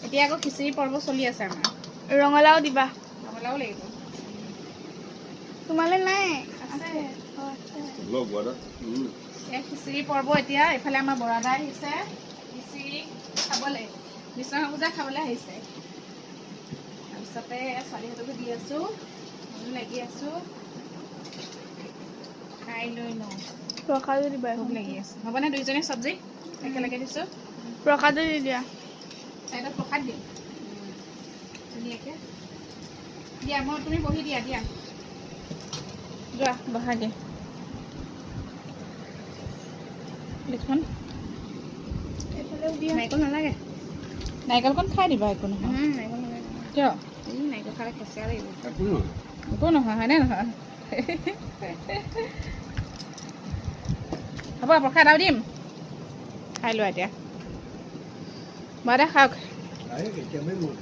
এতিয়া আকৌ খিচিৰি পৰ্ব চলি আছে আমাৰ ৰঙালাও দিবা ৰঙালাও লাগিব তোমালে নাই আছে লগ বড়া এই খিচিৰি পৰ্ব এতিয়া এফালে আমাৰ বৰাদা আহিছে খিচিৰি খাবলৈ বিশ্বনাথ পূজা খাবলৈ আহিছে তাৰপিছতে ছোৱালীহঁতকো দি আছোঁ ময়ো লাগি আছোঁ খাই লৈ ন প্ৰসাদো দিবা ভোক লাগি আছে হ'বনে দুইজনী চব্জি একেলগে দিছোঁ প্ৰসাদো দি দিয়া চাইডত প্ৰসাদ দিম ধুনীয়াকৈ দিয়া মই তুমি বহি দিয়া দিয়া যোৱা বহা দিয়া দেখোন এইফালেও দিয়া নাৰিকল নালাগে নাৰিকলকণ খাই দিবা একো নহয় নাৰিকল নালাগে কিয় এই নাৰিকল খালে খেচেৰা লাগিব একো নহয় একো নহয় হয়নে নহয় হ'ব প্ৰসাদ আৰু দিম খাই লোৱা এতিয়া বাৰু খাওক আই কেতিয়াবাই মন